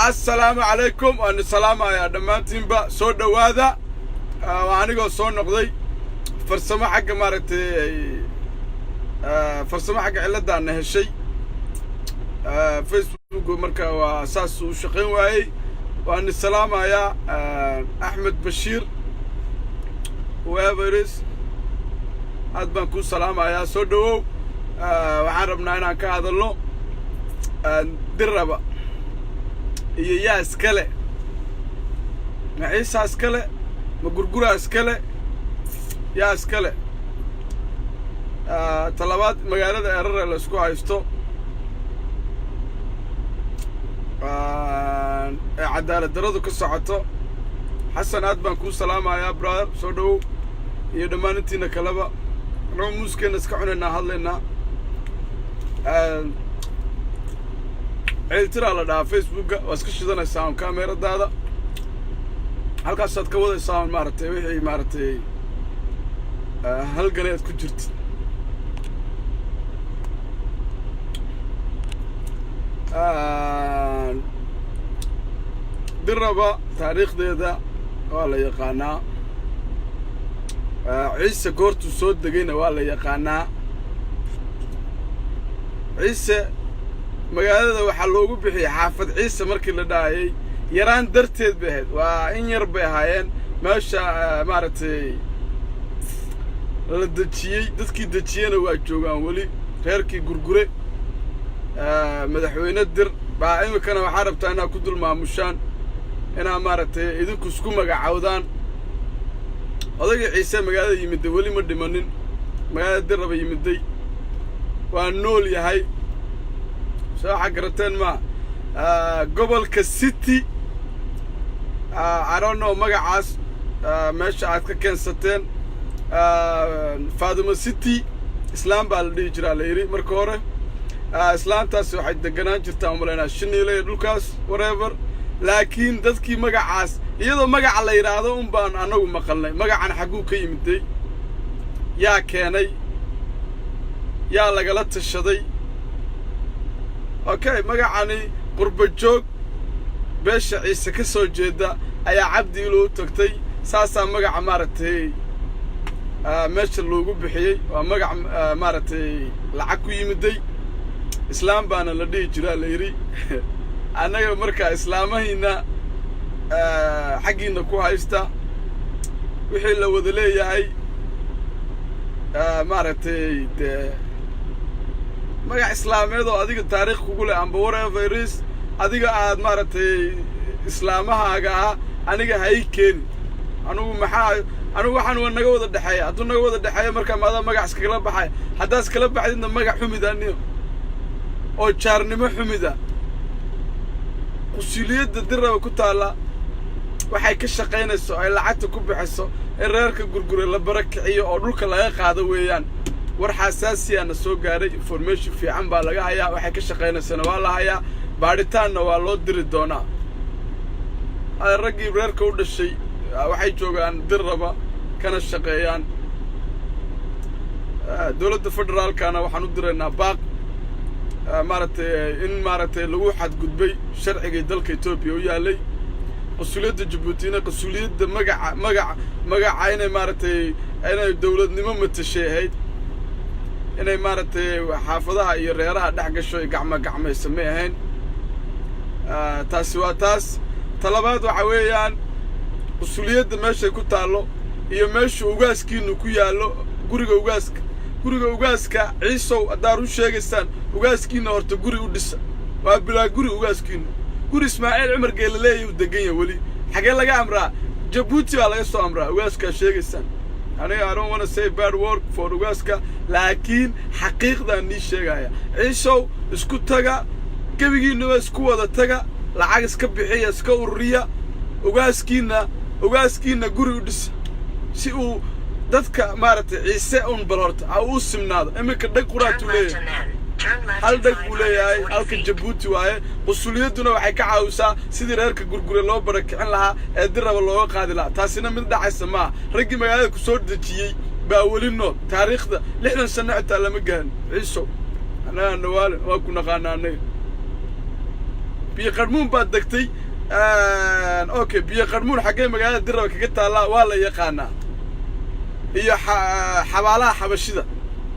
السلام عليكم وأنا سلام يا دمانتين با صوت هذا وأنا جو صون نقضي فرسمة حق مارتي فرسمة حق علة أنه هالشيء فيسبوك مركا وأساس وشقين وعي وأنا السلام يا أحمد بشير وإيفرس هاد بنكون سلام يا صدو وحربنا هنا كهذا اللون دربا يا اسكله معيسى اسكله مغرغره اسكله يا اسكله طلبات مغالده ارر لا اسكو هايستو عداله درادو كسocto حسن aad baan ku salaamayaa brother soo dhaw iyo dhamaantiina kalaba noo muskeena iska cunayna hadlayna ترى على فيسبوك واسكشدنا ساون كاميرا دادا halkaas aad ka wadaysaan maartay wixii maartay hal ganeed ku jirtay diraba taariikhdeeda waa la yaqaanaa ciise goortu soo degayna waa la yaqaanaa ciise magaalada waxa loogu bixiyay xaafad ciise markii la dhaayay yaraan darteed bay ahayd waa in yar bay ahaayeen meesha maartay la dajiyay dadkii dajiyana waa joogaan wali reerkii gurgure madaxweyne dir baa imikana waxa rabtaa inaa ku dulmaamushaan inaa maartay idinku isku magacaawdaan odayga ciise magaalada yimid wali ma dhimanin magaalada dir raba yimiday waa nool yahay soo xagrateen ma gobolka city I don't know magacaas meesha aad ka keensateen Faaduma City Islam baa la dhigi jiraa la yiri marka hore islaantaas waxay deganaan jirtaa umaleynaa Shiniile dhulkaas whatever laakiin dadkii magacaas iyadoo magaca la yiraahdo baan anagu maqalnay magacan xaguu ka yimiday yaa keenay yaa lagala tashaday okay magacani qurba joog beesha ciise ka soo jeeda ayaa cabdi loo tagtay saasa magaca maartay meesha loogu bixiyay waa magac maartay lacag ku yimiday islaam baana la dhigi jiraa la yiri anaga marka islaamahina xaqiina ku haysta wixii la wada leeyahay maartay magac islaameed oo adiga taariikh kugu leh amba whatever is adiga aad maartay islaamahaaga aniga hay keen anigu waxaan naga wada dhaxay haduu naga wada dhaxay marka maada magac iskala baxay hadaas kala baxdina magac xumidaniyo oo jaarnimo xumida qusuliyada diraba ku taala waxay ka shaqeynayso ay lacagta ku bixiso in reerka gurgure la barakiciyo oo dhulka laga qaado weeyaan war xasaasi ah soo gaaray information fiican baa laga hayaa waxay ka shaqeynaysaa waa la hayaa baaritaanna waa loo diri doonaa ragii reerka u dhashay waxay joogaan dirraba kana shaqeeyaan dawladda federaalkana waxaan u diraynaa baaq maartay in maartay lagu xadgudbay sharciga dalka Itoobiya oo yaalay qasuuliyadda Djibouti qasuuliyadda magaca inay maartay inay dawladnimo matasheehayd inay maartay xaafadaha iyo reeraha dhax gasho ay gacmayso ma ahayn taasi waa taas talabaad waxa weeyaan qusuliyadda meesha ku taalo iyo meesha ugaaskiinu ku yaalo guriga ugaaska ciisow adaar u sheegaysaan ugaaskiina horta guri u dhisa waa bilaa guri ugaaskiinu guri Ismaaciil Umar Geelaleey u degan yahay wali xagee laga amraa Djibouti baa laga soo amraa ugaaska sheegaysaan I don't want to say bad word for ugaaska laakiin xaqiiqdan ni sheegaya ciisow isku taga gabigiina isku wada taga lacag iska bixiya iska ururiya ugaaskiina guri u dhis si uu dadka maartay ciise balorta u simnaado imika dhag quraatu leeyahay hal dhag uu leeyahay halka Djibouti waaye qusuliyaduna waxay ka caawisaa sidii reerka gurgure loo barakicin lahaa ee diraba looga qaadi lahaa taasina mid dhacaysa ma ragii magaalada ku soo dajiyay baa wali nool taariikhda 60 sano xitaa lama gaarin ciiso anaa nawaal waa ku naqaanaanay biyo qarmuun baad degtay okay biyo qarmuun xaggee magaalada dirraba kaga taallaa waa la yaqaanaa iyo xabaalaha xabashida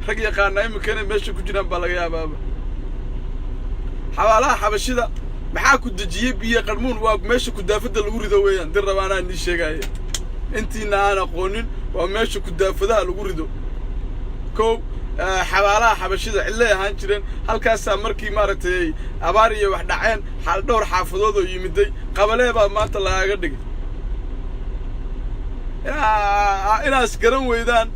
rag yaqaanaa iminkana meesha ku jiraan baa laga yaabaaba xabaalaha xabashida maxaa ku dejiyey biyo qarmuun waa meesha kudaafadda lagu rido weeyaan dirraba anaa nii sheegaya intiina aan aqoonin waa meesha kudaafadaha lagu rido kow xabaalaha xabashida cillay ahaan jireen halkaasaa markii maaragtay abaar iyo wax dhaceen dhowr xaafadood oo yimiday qabalee baa maanta lagaaga dhigay inaas garan weydaan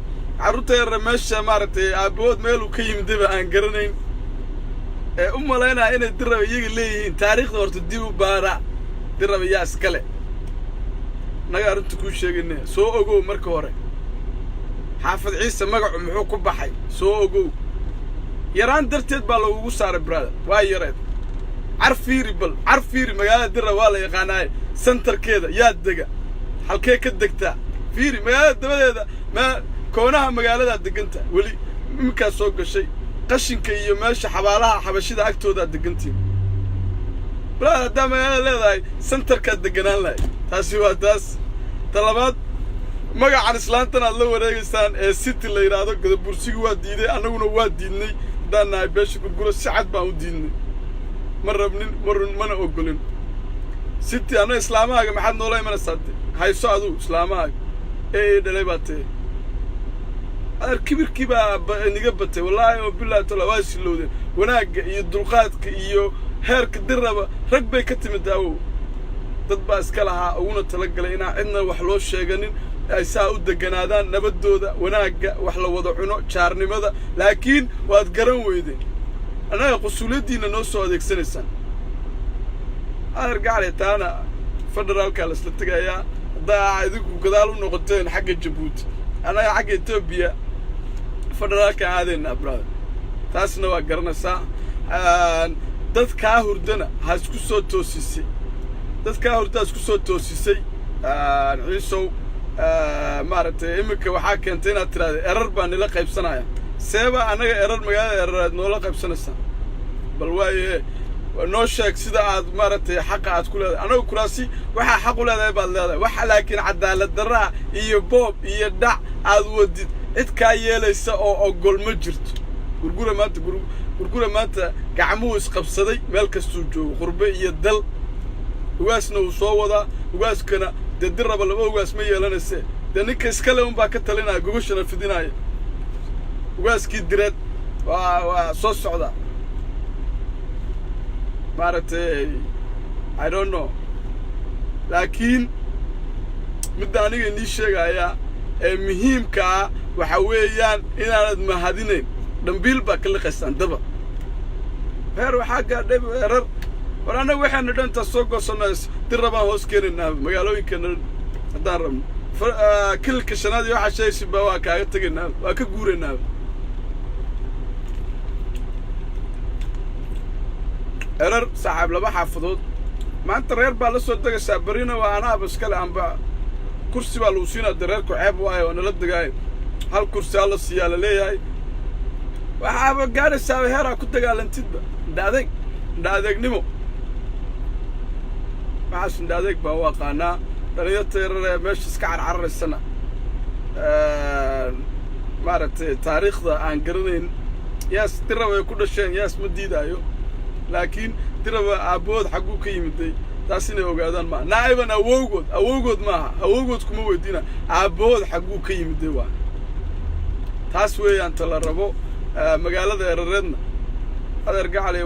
carruurta yarra meesha maaragtay aabbahood meeluu ka yimidayba aan garanayn u malaynaya inay dirraba iyaga leeyihiin taariikhda horta dib u baara dirraba yaa iskale naga arrinta kuu sheegayne soo ogow marka hore xaafad ciise magacu muxuu ku baxay soo ogow yaraan darteed baa lagugu saaray brother waa yareed carfiiri magaalada dirraba waa la yaqaanaaye sentarkeeda yaa dega halkee ka degtaa fiiri magaalada dabadeeda koonaha magaaladaa deganta weli iminkaa soo gashay qashinka iyo meesha xabaalaha xabashida agtoodaa degantiin brother haddaa magaalada leedahay sentarkaad deganaan lahay taasi waa taas talabaad magacan islaantan aad la wareegaysaan ee city la yidhaahdo gadabursigi waa diiday annaguna waa diidnay haddaan nahay beesha gurguro si cad baan u diidnay ma rabnin mana ogolin city anna islaamahaaga maxaad noola imanaysaa de hayso adugu islaamahaaga ee dhalay baa tee adeer kibirkii baa niga batay wallaahi oo billahi taala waa silowdeen wanaagga iyo dulqaadka iyo heerka dirraba rag bay ka timid awow dad baa iska lahaa uguna talagalay inaan cidna wax loo sheeganin ay saa u deganaadaan nabaddooda wanaagga wax la wada cuno jaarnimada laakiin waad garan weydeen annaga qusuuliyaddiinna noo soo adeegsanaysaan adeer gacale taana federaalkaa la isla tegayaa haddaa idinku gadaal u noqoteen xagga jabuuti annaga xagga etoobiya federaalka aadaynaa brother taasna waa garanaysaa dadkaa hurdana ha isku soo toosisay dadkaa hurda ha isku soo toosisay ciisow maaragtay iminka waxaa keentay inaad tiraahda erar baa nila qaybsanaya seeba annaga erar magaalada erareed noola qaybsanaysaa bal waaye noo sheeg sida aad maaragtay xaqa aad ku leedahay annagu kuraasi waxaa xaq u leedahay baad leedahay waxa laakiin cadaalad darraa iyo boob iyo dhac aad wadid cid kaa yeelaysa oo ogol ma jirto gurgura maanta gacmuhu isqabsaday meel kastuu joogo qurbe iyo dal ugaasna uu soo wadaa ugaaskana dee dirraba laba ugaas ma yeelanayse dee ninka iskale unbaa ka talinaya gogashana fidinaya ugaaskii direed waa soo socdaa maaragtay I don't know laakiin midda aniga inii sheegayaa ee muhiimkaa waxa weeyaan inaanad mahadinayn dhambiil baa ka liqaysaan daba heer waxaa gaadhay erar war annaga waxayna dhantaa soo goosanayso dirrabaan hoos keenaynaa magaalooyinkana haddaan rabno kililka shanaad iyo waxaa sheegaysin baa waa kaaga tegaynaa waa ka guuraynaa erar saaxiib laba xaafadood maanta reer baa la soo degaysaa berrina waa anaaba iskale amba kursi baa lagu siinaa dee reerku ceeb waayo oo nala degaayo hal kursi alla siiyaa la leeyahay waxaaba gaadhaysaaba heeraa ku dagaalantidba indha adeegnimo waxaas indha adeeg baa u aqaanaa dhalinyarta yarar ee meesha iska carcararaysana maaragtay taariikhda aan garanayn yaas dirraba ay ku dhasheen yaas ma diidaayo laakiin dirraba aabbahood xagguu ka yimiday taas inay ogaadaan maaha naa'iban awowgood maaha awowgood kuma weydiina aabbahood xagguu ka yimiday waa taas weeyaan ta la rabo magaalada erareedna adeer gacale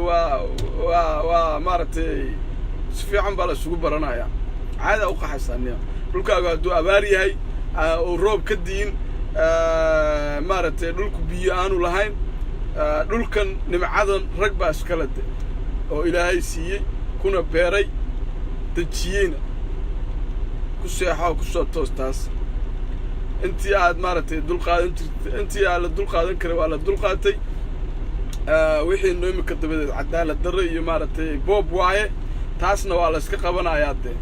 waa maaragtay si fiican baa la isugu baranayaa caadaa u qaxaysaa niya dhulkaagu hadduu abaar yahay oo roob ka diin maaragtay dhulku biyo aanu lahayn dhulkan nimcadan rag baa iskala de oo ilaahay siiyey kuna beeray dejiyeyna ku seexo ku soo toos taas intii aad maaragtay dulqaadan jirtay intii aad la dulqaadan karay waa la dulqaatay wixii noo imika dabadeed cadaalad darro iyo maaragtay boob waaye taasna waa la iska qabanayaa dee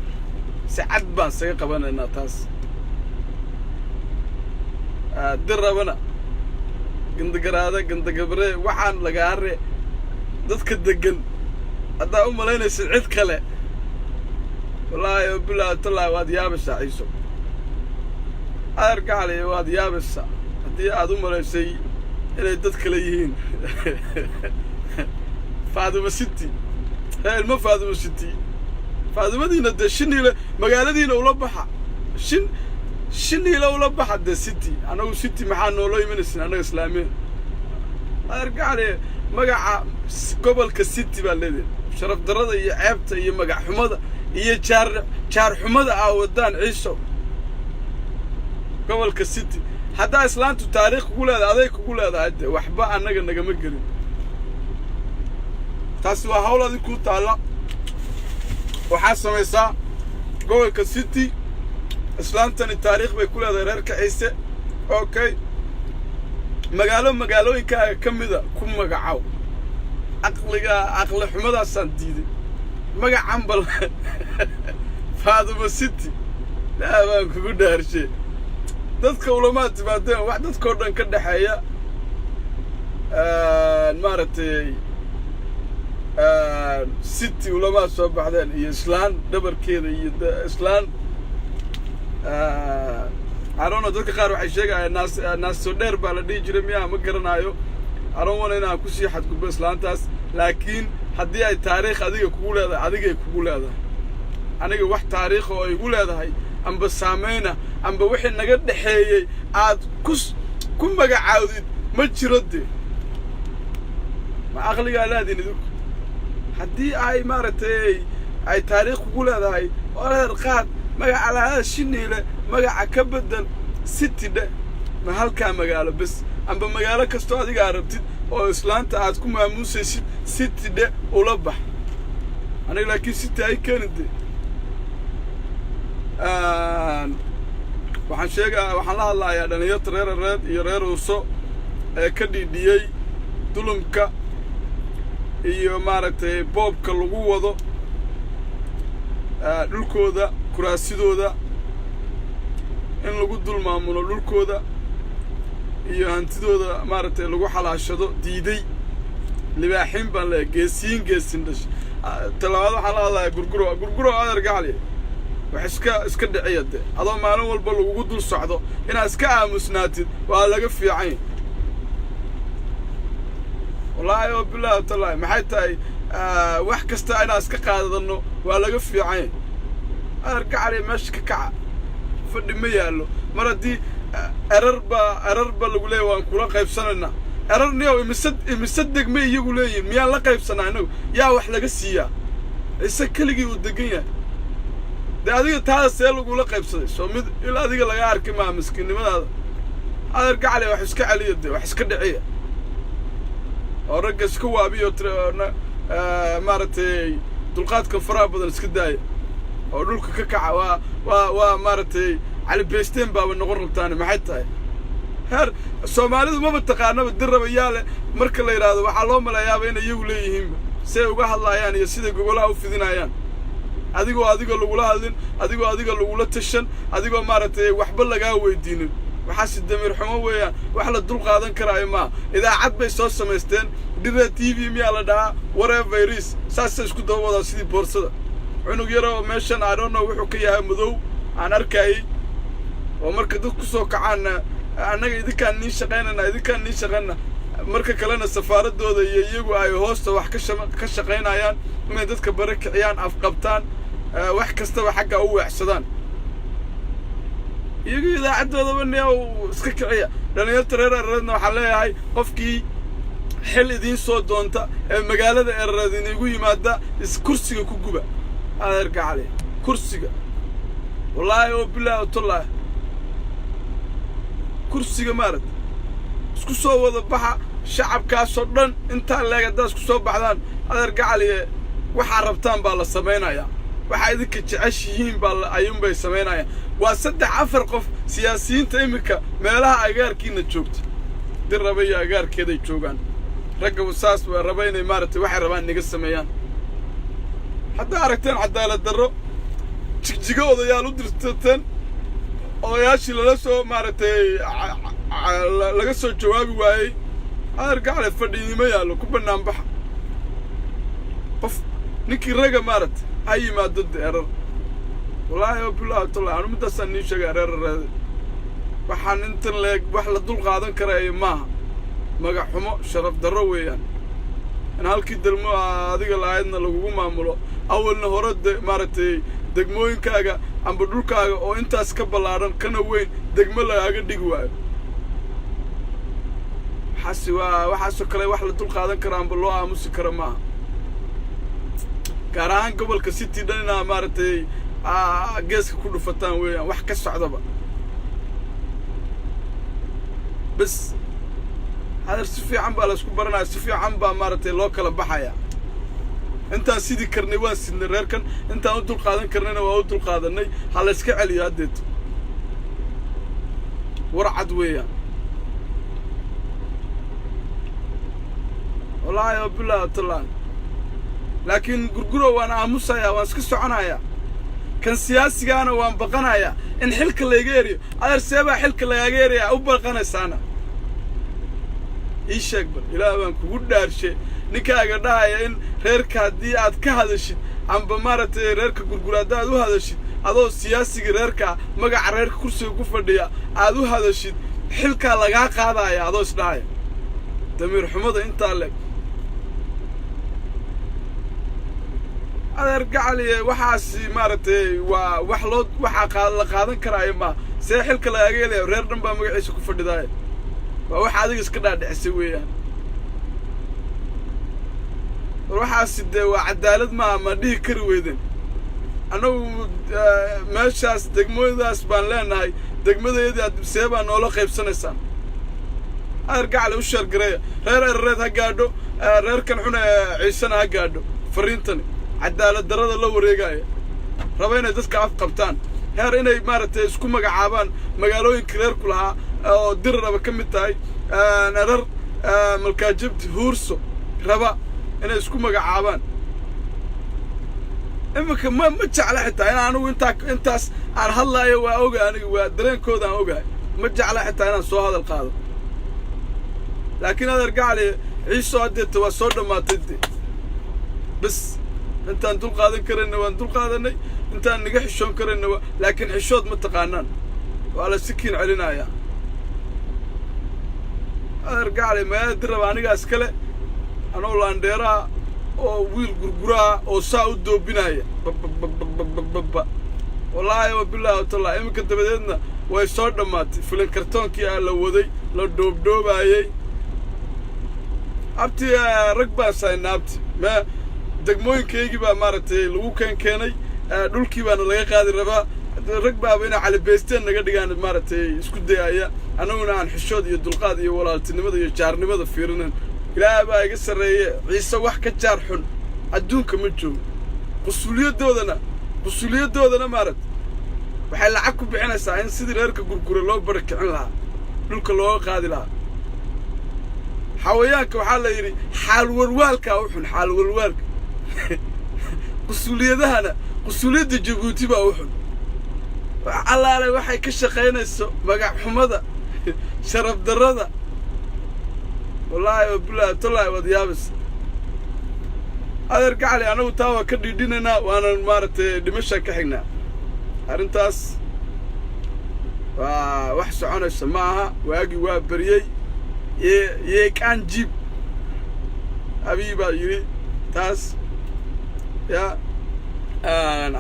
si cad baan isaga qabanaynaa taas dirrabana gandagaraada gandagabaree waxaan lagaare dadka degan هذا لين سعيد كله والله بالله طلع واد يابس عيسو أرجع لي واد يابس هدي هذا لين سي إلى دت كليهين فاضل ستي هاي الم فاضل ستي فاضل مدينة ده شني مقالة دينا ولا بحا شني لو لا بحا ده ستي أنا وستي محل ولا من السنة أنا إسلامي أرجع لي مقع قبل كستي بالليل شرف درده iyo ceebta iyo magac xumada iyo jaar xumada wadaan ciiso gobolka city hadaa islaantu taariikh ku leedahay aday ku leedahay waxba anaga nagama gelin taas waa hawladi ku taala waxa sameeysaa gobolka city islaantani taariikh bay ku leedahay reerka ciise okay magaalooyinka kamida ku magacaw عقل حمد السنتيدي مجا عمبل فاضل ستي لا ما كقول ده هالشيء دتك ولمات بعدين واحد كوردن كده حياة المارتي ستي ولمات صار بعدين يسلان دبر كذا يسلان عرونا دتك خارو حشيقة الناس سودير بالدي جرميا مقرنايو أرونا هنا كوشي حد كوب إسلانتاس لكن حدي أي تاريخ أديك يقول هذا أديك يقول هذا أنا واحد تاريخ ويقول هذا هاي أم بسامينا أم بوحي نقد حيي عاد كم بقى عاودين ما تردي ما أغلى على هذه ندوك حدي أي مرتي أي تاريخ يقول هذا هاي ولا رقاد ما على هذا الشيء له ما عكبدل ستي ده ما هالكام مقاله بس أم بمقالة كستو هذيك عربتي أو إسلام تعاد كم موسى ستي ده ولبح أنا لكن ستي هاي كانت دي waxaan sheegaa waxaan la hadlayaa dhalinyarada reer iyo reer Uuso ee ka dhidhiyay dulumka iyo maaragtay boobka lagu wado dhulkooda kuraasidooda in lagu dulmaamulo dhulkooda iyo hantidooda maaragtay lagu xalaashado diiday libaaxin baan la geesiin dhash talabaad waxaan la hadlayaa gurguro adeer gacali iska dhiciyade adoo maalin walba lagu dul socdo inaad iska aamusnaatid waa laga fiican wallahi oo bilaa talaay maxay tahay wax kasta inaad iska qaadano waa laga fiican argacali meesha ka kaca fadhi ma yaalo mar hadii erarba lagu leeyahay waan kula qaybsanayna erarniyo imisadeg ma iyagu leeyihiin miyaan la qaybsanaa inagu yaa wax laga siiyaa isa kaligii uu degan yahay ده هذه تهذا سيل وقول لك قيبصدي سو مد إلا هذه اللي يعرف مع مسكين لماذا هذا رجع عليه وحسك عليه يده وحسك دعية ورجع سكوا أبيه مارتي طلقات كفراء بدل سكداية ودولك ككع و مارتي على بيستين باب النقر الثاني ما حتى هر الصومالي ما بتقارنه بالدرب ياله مركل اللي يراد وحلهم لا يابين يقوليهم سيوجه الله يعني يصير يقولها وفيدنا يعني adigoo lagula hadlin adigoo lagula tashan adigoo maaragtay waxba laga weydiinin waxa damiir xumo weeyaan wax la dul qaadan karaayo ma idaacad bay soo sameysteen dhira TV miya la dhaha whatever it is saas isku dawada sidii boorsada cunug yar oo meeshan I don't know wuxuu ka yahay madow aan arkay oo marka dad ku soo kacaan anaga idinkaan nii shaqeynaa marka kalena safaaradooda iyo iyagu ay hoosta wax ka shaqeynayaan inay dadka barakiciyaan afqabtaan wax kasta xagga u weexsadaan iyagu idaacadooda banaa iska kiciya dhalinyarada reerna waxa leeyahay qofkii xil idin soo doonta ee magaalada ereedin igu yimaada kursiga ku guba adeerka cali kursiga wallahi oo bilaa tollah kursiga maarad isku soo wada baxa shacabkaas oo dhan inta leegadaas ku soo baxdaan adeerka cali waxa rabtaan baa la sameeynaya waxa idinka jeceshihiin baa ayuun bay sameynayaan waa 3-4 qof siyaasiyiinta imika meelaha agaarkiina joogta dirabay agaarkeeday joogan ragga wasaas waa rabaynay maartay waxa rabaan niga sameeyaan hadda aragteen cadaalad darro jigjigood ayaa u dirtaan odayaashii lala soo maartay laga soo jawaabi waayay adeerka cali fadhiinimo yaalo ku banaan baxa ninkii raga maaragtay ha yimaado erar wallaahi oo bilaa tolaa anu middaasaan nii sheegay reerareeda waxaan intan leeg wax la dul qaadan karaayo maaha magac xumo sharaf darro weeyaan in halkii degmo adiga lahaydna lagugu maamulo awalna hore maaragtay degmooyinkaaga amba dhulkaaga oo intaas ka ballaadhan kana weyn degmo lagaaga dhigi waayo waxaasoo kale wax la dul qaadan kara amba loo aamusi kara maaha gaar ahaan gobolka city dhan inaa maaragtay geeska ku dhufataan weeyaan wax ka socdaba bas hadar si fiican baa laysku baranaya si fiican baa maaragtay loo kala baxaya intaan sidii karnay waan sidnay reerkan intaan u dul qaadan karnayna waa u dul qaadanay ha la iska celiyo haddeeto warcad weeyaan wallaahi oo bilaa talaan laakiin gurguro waan aamusayaa waan iska soconayaa kan siyaasigaana waan baqanayaa in xilka layga eriyo adeer seebaa xilka lagaaga eriyaa u baqanaysaana ii sheeg bal ilaah baan kugu dhaarshe ninkaaga dhahaya in reerka haddii aad ka hadashid amba maaragtay reerka gurgura haddaad u hadashid adoo siyaasiga reerka magaca reerka kursiga ku fadhiya aad u hadashid xilkaa lagaa qaadaya adoo isdhahaya damiir xumada intaa leeg adeer gacaliye waxaasi maaragtay waa waxaa la qaadan karaayo maa see xilka lagaaga helaya reer dhan baa magaciisa ku fadhidaaya waa wax adiga iska dhaadhicisay weeyaan war waxaasi dee waa cadaalad maaha ma dhihi kari weyden annagu meeshaas degmoodaas baan leenahay degmadeedii see baa noola qaybsanaysaan adeer gacali u sheergareeya reer erareed ha gaadho reerkan xun ee ciisena ha gaadho fariintani cadaalad darrada la wareegaya raba inay dadka afqabtaan heer inay maaragtay isku magacaabaan magaalooyinka reerku lahaa oo dirraba ka mid tahay erar malkaajabti huurso raba inay isku magacaabaan iminka ma jecla xitaa in anigu intaas aan hadlaayo waa oga aniga waa dareenkooda aan ogahay ma jecla xitaa inaan soo hadal qaado laakiin adeer gacali ciiso haddeeta waa soo dhammaatay de bas intaan dul qaadan karayna waan dul qaadanay intaan naga xishoon karayna laakiin xishood ma taqaanaan waa la sikiin celinayaa adeer gacali magaalada dirraba anigaas kale anoo laandheeraha oo wiil gurguraha oo saa u doobinaya bababababababa wallaahi wa bilaahi watallaahi iminka dabadeedna way soo dhammaatay filan kartoonkii la waday la dhoobdhoobaayey abti rag baan saynaa abti degmooyinkaygii baa maaragtay lagu keenay dhulkii baana laga qaadi rabaa rag baaba inay calibaysteen naga dhigaan maaragtay isku dayaya annaguna aan xishood iyo dulqaad iyo walaaltinimada iyo jaarnimada fiirinayn ilaah baa iga sarreeye ciise wax ka jaar xun adduunka ma joogo qusuuliyadoodana maaragtay waxay lacag ku bixinaysaa in sidii reerka gurgura loo barakicin lahaa dhulka looga qaadi lahaa xawayaanka waxaa la yidhi xaalwalwaalkaa u xun xaalwalwaalka qusuuliyadda jabuuti baa u xun allaale waxay ka shaqaynayso magac xumada sharaf darrada wallaahi wa bilaahi tallaahi waad yaabaysa adeer gacali annagu taa waa ka dhiidhinaynaa waanan maaragtay dhimashaan ka xignaa arrintaas waa wax soconaysa ma aha waagii waa beriyey yeeqaan jiib abiy baa yidhi taas yaa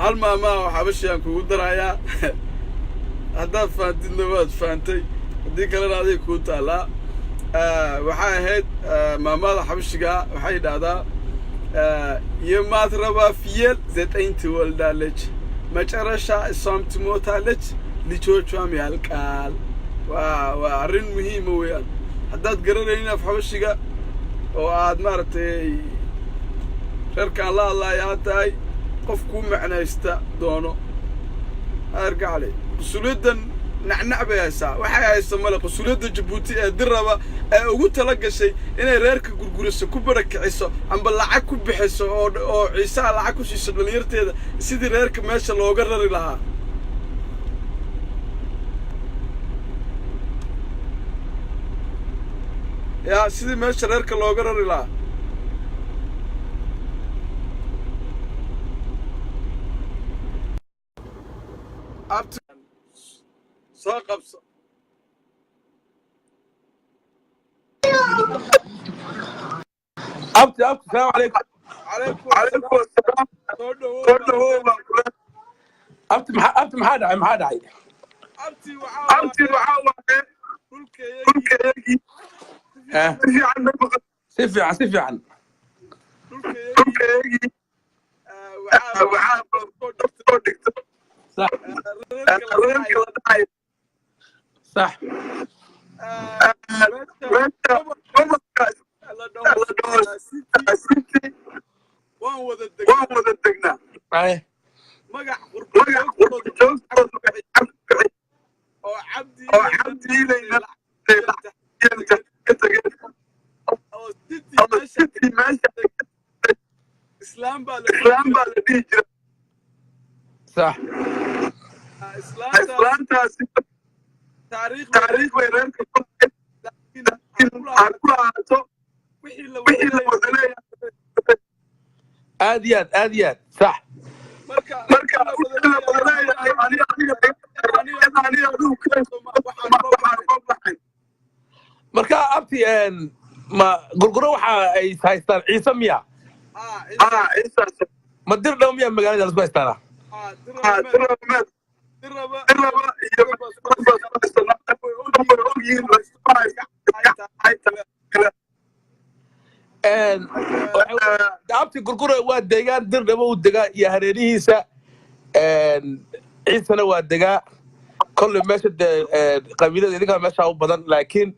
hal maamaa oo xabashiaan kugu darayaa haddaad fahamtidna waad fahantay haddii kalena aday kuu taallaa waxay ahayd maamada xabashigaa waxay dhahdaa የማትረባ ፍየል 9 ትወልዳለች መጨረሻ እሷም ትሞታለች ልጆቿም ያልቃል arrin muhiima weeyaan haddaad garanaynin af xabashiga oo aad maaragtay reerkaan la hadlaaya aad tahay qof kuu macnaysta doono adeer gacali qusuuliyaddan nacnac bay haysaa waxay haysa male qusuuliyadda jabuuti ee dirraba ee ugu tala gashay inay reerka gurguriso ku barakiciso amba lacag ku bixiso oo ciisaha lacag ku siiso dhalinyarteeda sidii reerka meesha looga rari lahaa yaa sidii meesha reerka looga rari lahaa abti soo qabso abti السلام عليكم. calaykum السلام. soo dhawow baan kula abti maxaa dhacay abti waxaa waaye dhulkayagii si fiican dhulkayagii waxaa soo dhigto صح reerka la dhacay صح gobolkaas la dhaho city waan wada degnaa اي magac qurbajoogtooda oo cabdiilayna ka tageen oo city meesha islaam baa la dhihi jira صح islaantaasi taariikh bay reerka ku laakiin ha ku lahaato wixii la wada leeyahay aad iyo aad صح marka la wada leeyahay aniga adigu waxaan marka abti ma gurguro waxa ay haystaan ciise miya isaas ma dir dhow miya magaalada lasku haystaana diraba abti gurguro waa deegaan dir dhabo u degaa iyo hareerihiisa ciisena waa degaa kolley meesha qabiilada idinkaa meeshaa u badan laakiin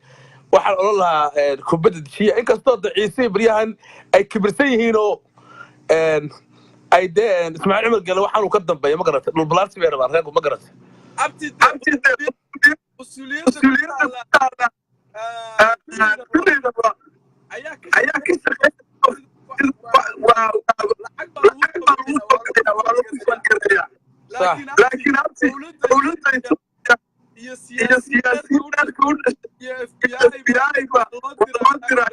waxaan odhan lahaa kubadda dejiya inkastoo de ciise baryahan ay kibirsan yihiinoo ay dee ismaaciil cumar gele waxaanuu ka dambeeya ma garata dhulbalaarsi bay rabaan reerku ma garata ayaa ka shaqeeya laakiin dowladda iyo siyaasiyiinta u dhashay iyo FBI ba loo diraa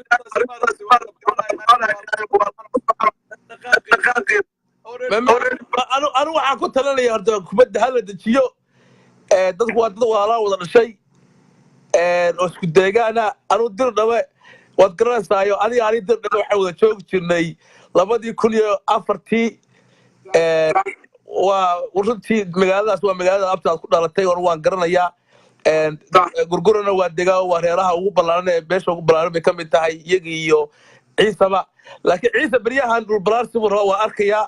anu waxaan ku talinaya horta kubadda hala dejiyo dadku waa dad walaalaa wada dhashay oo isku deegaana anu dir dhabe waad garanaysaayo ani dir dhabe waxaan wada joogi jirnay 2004 waa runtii magaaladaas waa magaalada abtaad ku dhalatay or waan garanayaa gurgurana waa degaa waa reeraha ugu ballaaran ee beesha ugu ballaaran bay ka mid tahay iyaga iyo ciisaba laakiin ciise baryahan dhulbalaarsi buu rabaa waa arkayaa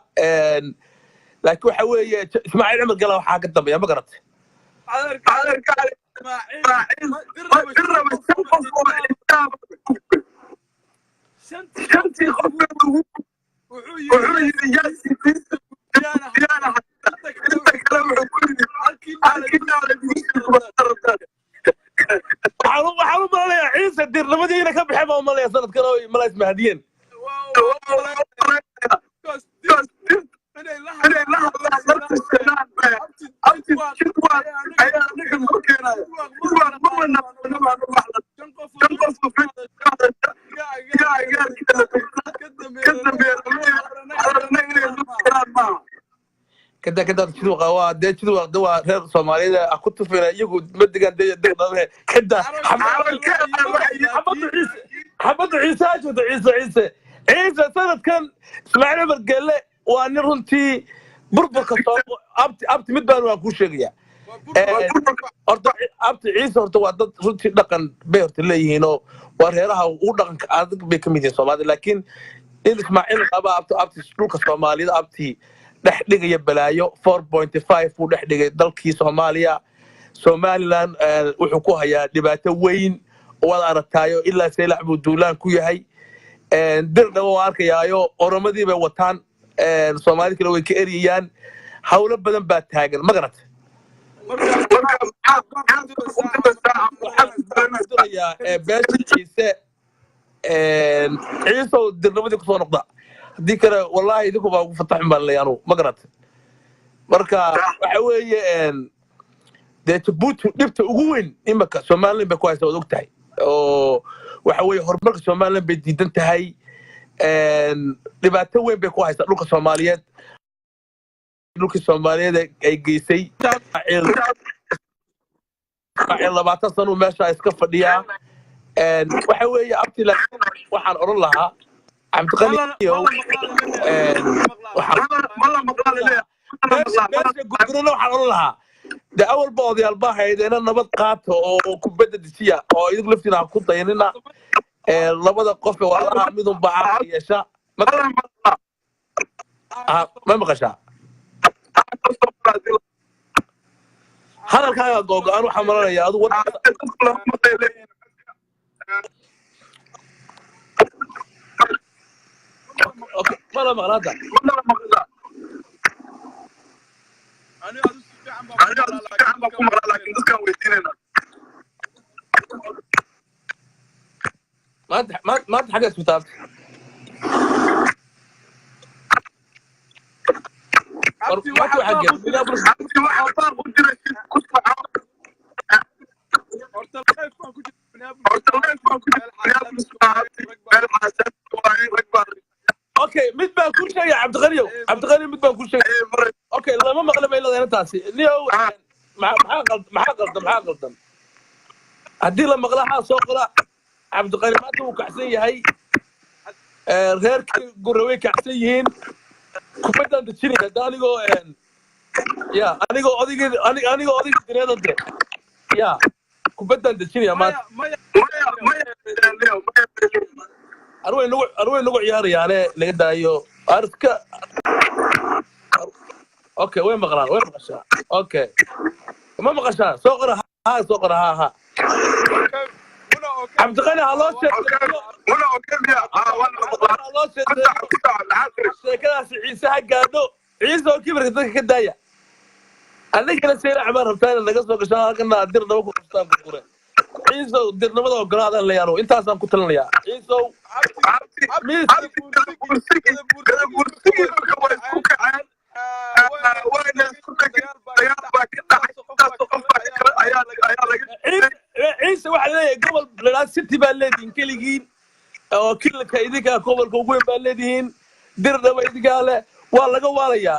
laakiin waxa weeye ismaaciil cumar gala waxaa ka dambeeya ma garatay shantii qof wuxuu yidhi waxaan u malanayaa ciise dirnimadiina ka baxeen baa umalaya sanadkan oo mala ismahadiyeen كده شنو قوا ده شنو قوا غير صوماليين اكو تفينا يجوا مدقان ده كده حمد عيسى جود عيسى سنة كان اسماعيل عمر قال له وان رنتي بربك abti mid baan waa ku sheegaya horta abti ciise horta waa dad runtii dhaqan bay horta leeyihiin oo waa reeraha ugu dhaqanka adag bay ka mid yihiin Soomaalida laakiin in Ismaaciil qaba abti dhulka Soomaalida abti dhex dhigaya balaayo 4.5 uu dhex dhigay dalkii Soomaaliya Somaliland wuxuu ku hayaa dhibaato weyn oo wada aragtaayo ilaa seelac buu duulaan ku yahay dirna waa arkayaayo oromadii bay wataan Soomaali kale way ka eriyaan hawlo badan baa taagan ma garata beesha ciise ciise dirnimadii kusoo noqda haddii kale wallaahi idinku baa ugu fataxin baan leeyahay anugu ma garata marka waxa weeye dee Djibouti dhibta ugu weyn imaka Somaliland bay ku haysaa waad ogtahay oo waxa weeye horumarka Somaliland bay diidan tahay dhibaato weyn bay ku haysaa dhulka Soomaaliyeed dhulkii Soomaaliyeed ay geysay Ismaaciil 20 sano meesha iska fadhiyaa waxa weeye abti laakiin waxaan oran lahaa Cabdiqani meesha gurgurana waxaan oran lahaa de awal ba odayaal baa haydeena nabad qaato oo kubadda disiya oo idin laftina ku dayanina labada qof ee walaalaha midun baa yeesha ma maqashaa hadalkaaga googo'an waxaa maranaya adu mala maqlaada maanta xagga isbitaalka اوكي mid baan ku sheegay cabdiqani mid baan ku sheegay okay lama maqla meeladeena taasi niyow maxaa qaldan haddii la maqla soo qola cabdiqani maanta wuu kacsan yahay reerkii gurrawey kacsan yihiin kubaddan dejinaya anigoo anigoo odaygii dineedade kubaddan dejinaya maanta arway nagu ciyaarayaane laga daayo arska okay way maqashaa okay ma maqashaa soo qora ha cabdiqani ha loo sheekadaas ciise ha gaadho ciise oo kibirka dadka ka daaya adigana seerac baan rabtaa inaad naga soo gashaan halkana dirnaba ku qabstaan gurgure ciisow dirnimada ogolaadaan la yaano intaasaan ku talinayaa ciisow ciise waxaa leeyahay gobol ladhaa city baa leedihiin keligiin oo kilka idinkaa gobolka ugu weyn baa leedihiin dirdhaba idinkaa leh waa laga waalayaa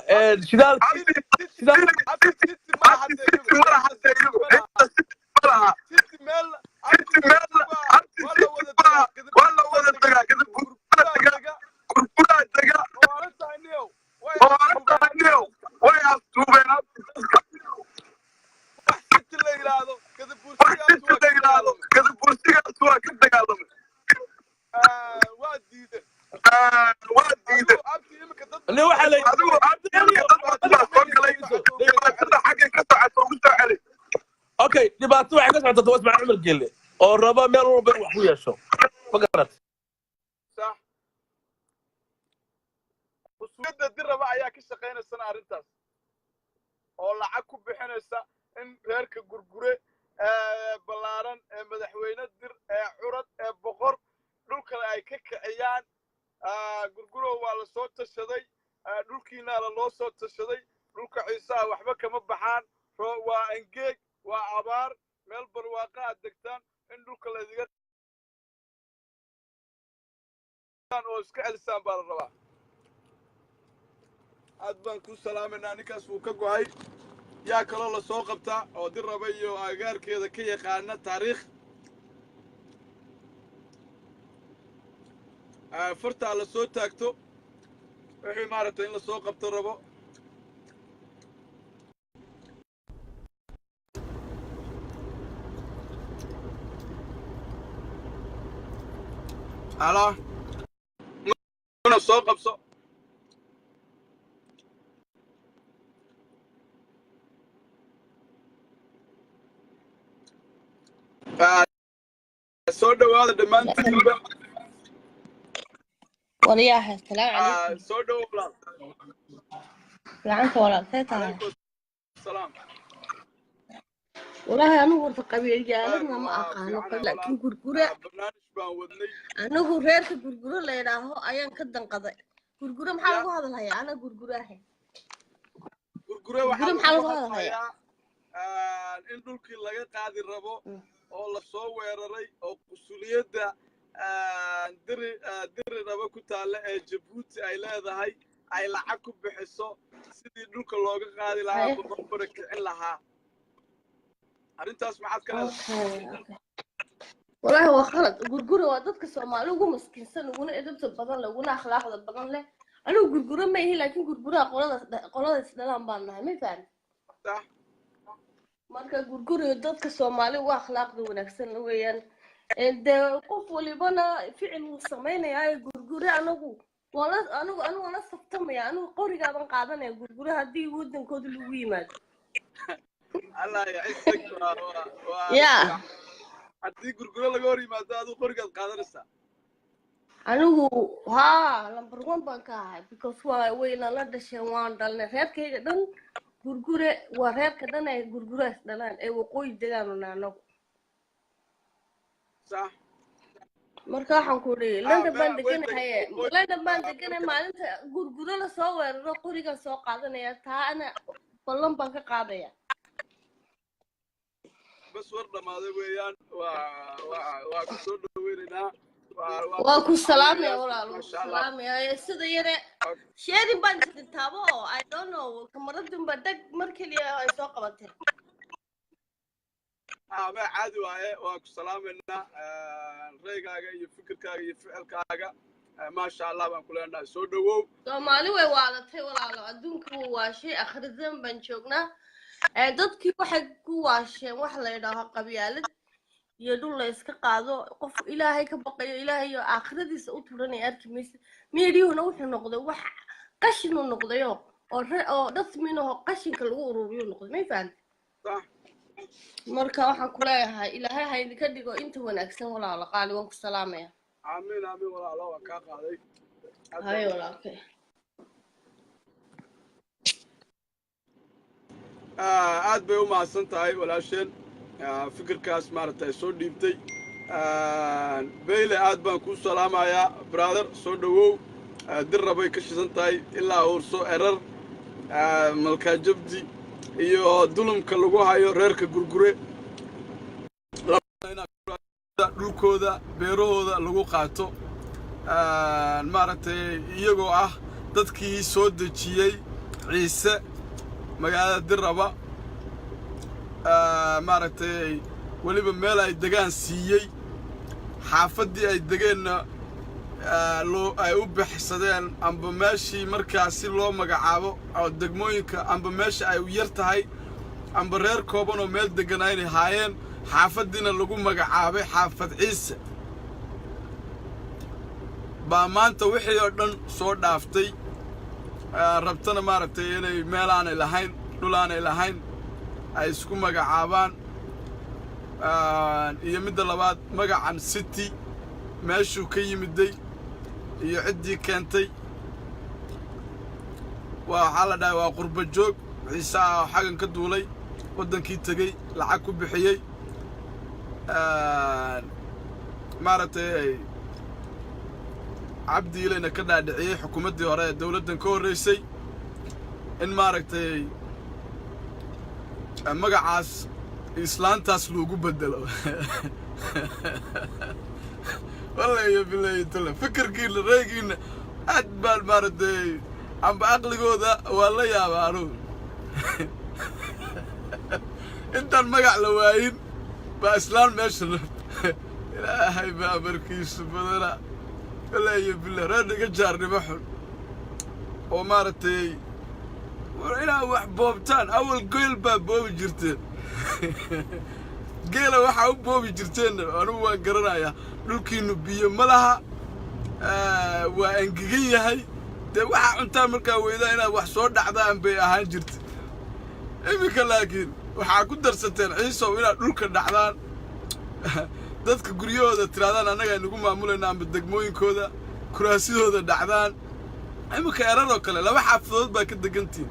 okay dhibaato waxay ka socotaa Ismaaciil Cumar Geelle oo raba meel walba wax ku yeesho ma garat sax usuulada diraba ayaa ka shaqeynaysa arintaas oo lacag ku bixinaysa in reerka gurgure balaaran madaxweyne dir curad boqor dhulka ay ka kiciyaan gurguro waa la soo tashaday dhulkiina la loo soo tashaday dhulka ciisaha waxba kama baxaan waa angeeg waa abaar meel barwaaqa aad degtaan in dhulka la idiga oo iska celisaan baa la rabaa aad baan ku salaamayna ninkaas wuu ka go'ay yaa kaloo la soo qabtaa oo dir raba iyo agaarkeeda ka yaqaana taariikh fartaa la soo taagto wixii maaragtay in la soo qabto rabo ala soo qabso soo dhawaada dhammaantiinba ولياها السلام عليكم soo dhawaada لعنك ولا تيتها السلام والله أنا ورد قبيل جالنا ما أقانو لكن كركورة barnaamij baan wadnay أنا هو ريرك كركورة لا هو أيام كدن قضاء كركورة محل هذا الهيا أنا كركورة هي gurgure waxaa محل lagu هذا الهيا hadlayaa in dhulkii laga qaadi rabo oo la soo weeraray oo qusuliyadda diri raba ku taalla ee Djibouti ay leedahay ay lacag ku bixiso sidii dhulka looga qaadi lahaa boqorada kicin lahaa arrintaas maxaad ka leedahay والله هو خلط غرغره waa dadka Soomaali ugu maskiinsan uguna edebta badan leh uguna akhlaaqda badan leh anigu gurguro ma yahay laakiin gurguraha qolada isdhalaan baan nahay ma fahmi صح marka gurguro dadka Soomaali ugu akhlaaqda wanaagsan weeyaan de qof walibana ficil uu sameeynaya gurguro anigu wala saftamaya anigu qorigaadan qaadanaya gurguro hadii wadankooda lagu yimaado Allah ya isag yeah haddii gurguro laga hor yimaado aduu qorigaad qaadanaysaa anigu haa number 1 baan ka ahay because waa weyna la dhasheen waan dhalnay reerkayga dhan gurgure waa reerka dhan ay gurguraas dhalaan ee waqooyi degaan anagu صح marka waxaan ku leeyahay London baan deganahay maalinta gurguro la soo weeraro qorigan soo qaadanaya taa ana ballan baan ka qaadaya بس ورنا ما ذي ويان وكسر ويننا وأكو سلام يا ولا سلام يا سيد يرى شيء بان تتابعه I don't know كمرات بدك مركل يا سوق بتر ما عادي وأكو سلام لنا رأيك يفكرك يفعلك ما شاء الله بنقولنا سودو سومالي ووالدتي ولا أدونك هو شيء آخر الزمن بنشوفنا dadkii waxay ku waasheen wax la yiraahdo qabyaalad iyo dhul la iska qaado qof ilaahay ka baqayo ilaahay iyo aakhiradiisa u turanay arkimaysa meediyuuna wuxuu noqday wax qashin uu noqdayo oo dadmiinaho qashinka lagu ururiyo noqday ma fahanti marka waxaan ku leeyahay ilaahay ha idinka dhigo inta wanaagsan walaalo qaali waan ku salaamaya amiin amiin walaalo waa ka qaaday hayo walaalkay aad bay u mahadsan tahay walaasheen fikirkaas maaragtay soo dhiibtay beyle aad baan kuu salaamayaa brother soo dhawow dirra bay ka shidan tahay ilaa uurso erar malkaajabdi iyo dulumka lagu hayo reerka gurgure dhulkooda beerahooda lagu qaato maaragtay iyagoo ah dadkii soo dejiyey ciise magaalada dirraba maaragtay weliba meel ay degaan siiyey xaafaddii ay degeenna ay u bixsadeen amba meeshii markaas si loo magacaabo oo degmooyinka amba meesha ay u yar tahay amba reer kooban oo meel degan aynay haayeen xaafaddiina lagu magacaabay xaafad ciise baa maanta wixii oo dhan soo dhaaftay rabtana maaragtay inay meel aanay lahayn dhul aanay lahayn ay isku magacaabaan iyo midda labaad magacan city meeshuu ka yimiday iyo ciddii keentay waxaa la dhahay waa qurba joog ciise ah oo xagan ka duulay waddankii tegey lacag ku bixiyey maaragtay cabdi ilayna ka dhaadhiciyey xukuumaddii hore ee dawladdan ka horreysay in maaragtay magacaas islaantaas loogu bedelo wallahi billahi tala fikirkiina reegiina aad baan maaragtay amba aqligooda waa la yaabaa anugu intaan magac la waayin baa islaan meesha ilaahay baa markiisu badana wallahi billahi reediga jaarnimo xun oo maaragtay inaa wax boobtaan awal geel baa boobi jirteen geela waxaa u boobi jirteen anugu waan garanayaa dhulkiinu biyo ma laha waa engegan yahay dee waxaa cuntaa markaa weydaa inaad wax soo dhacdaan bay ahaan jirta iminka laakiin waxaa ku darsateen ciisow inaad dhulka dhacdaan dadka guryahooda tiraadaan annaga aynugu maamulayna amba degmooyinkooda kuraasidooda dhacdaan iminka eraroo kale laba xaafadood baa ka degantiin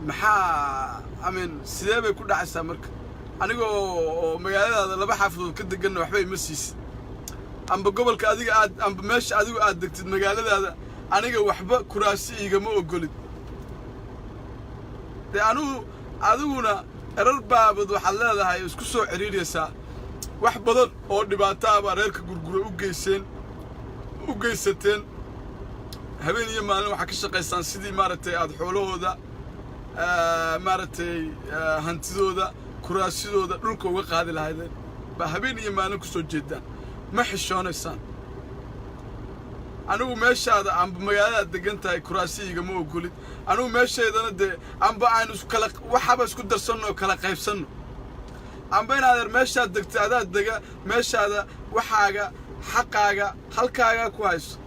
maxaa amin sidee bay ku dhacaysaa marka aniga oo magaaladaada laba xaafadood ka deganna waxba ima siisid amba gobolka adiga aad amba meesha adigu aad degtid magaaladaada aniga waxba kuraasi igama ogolid dee adiguna erar baabad waxaad leedahay isku soo xiriiraysaa wax badan oo dhibaato ah baa reerka gurgure u geysateen habeen iyo maalin waxaa ka shaqaysaan sidii maaragtay aad xoolahooda maaragtay hantidooda kuraasidooda dhulka uga qaadi lahaydeen baa habeen iyo maalin ku soo jeedaan ma xishoonaysaan anigu meeshaada amba magaaladaad degan tahay kuraasiyiga ma ogolid anigu meeshaydana dee amba aynu kala waxaba isku darsanno oo kala qaybsanno amba inaad meeshaad degto adaad dega meeshaada waxaaga xaqaaga halkaaga ku hayso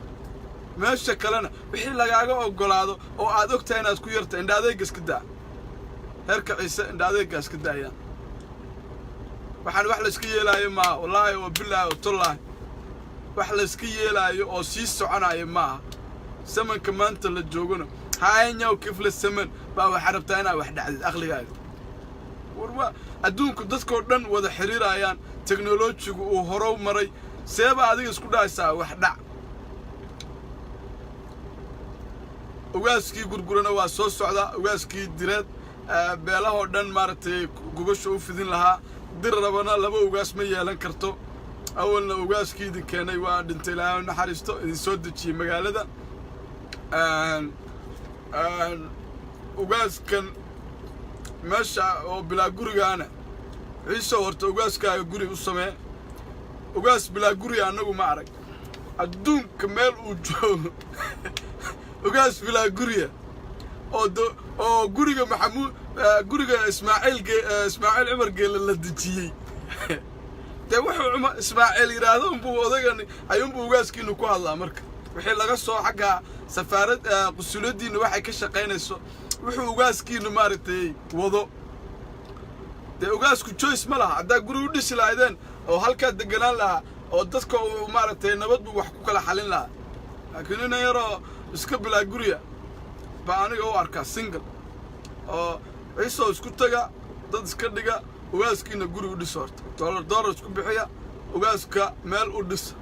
meesha kalena wixii lagaaga ogolaado oo aad ogtahay inaad ku yarta indha adeega iska daa heerka ciise indha adeega iska daayaan waxaan wax la iska yeelaayo maaha wallaahi wa bilaahi watullaahi wax la iska yeelaayo oo sii soconayo maaha samanka maanta la joogona hayanyaw kifle saman baa waxaa rabtaa inaad wax dhacdid aqligaaga warwa adduunku dadkoo dhan wada xiriirayaan teknolojigu uu horow maray seeba adiga isku dhahaysaa wax dhac ugaaskii gurgurana waa soo socdaa ugaaskii direed beelahoo dhan maaragtay gubasha u fidin lahaa dir rabana laba ugaas ma yeelan karto awalna ugaaskii idin keenay waa dhintay ilaahay naxariisto idin soo dejiyey magaalada ugaaskan meesha oo bilaa gurigaana ciise horta ugaaskaaga guri u samee ugaas bilaa guri annagu ma arag adduunka meel uu joogo ugaas bilaa guriya oo guriga maxamuud guriga ismaaciil cumar geela la dejiyey dee wuxuu ismaaciil yidhaahdo unbuu odagan ayuunbuu ugaaskiinu ku hadlaa marka wixii laga soo xagga safaarad qusuladiinna waxay ka shaqaynayso wuxuu ugaaskiinu maaragtay wado dee ugaasku joyce ma laha haddaa guri u dhisi lahaydeen oo halkaa deganaan lahaa oo dadka uu maaragtay nabad buu wax ku kala xalin lahaa laakiin ina yaroo iska bilaa guriya baa aniga u arkaa single oo ciisoo isku taga dad iska dhiga ugaaskiina guri u dhisa horta dollar isku bixiya ugaaska meel u dhisa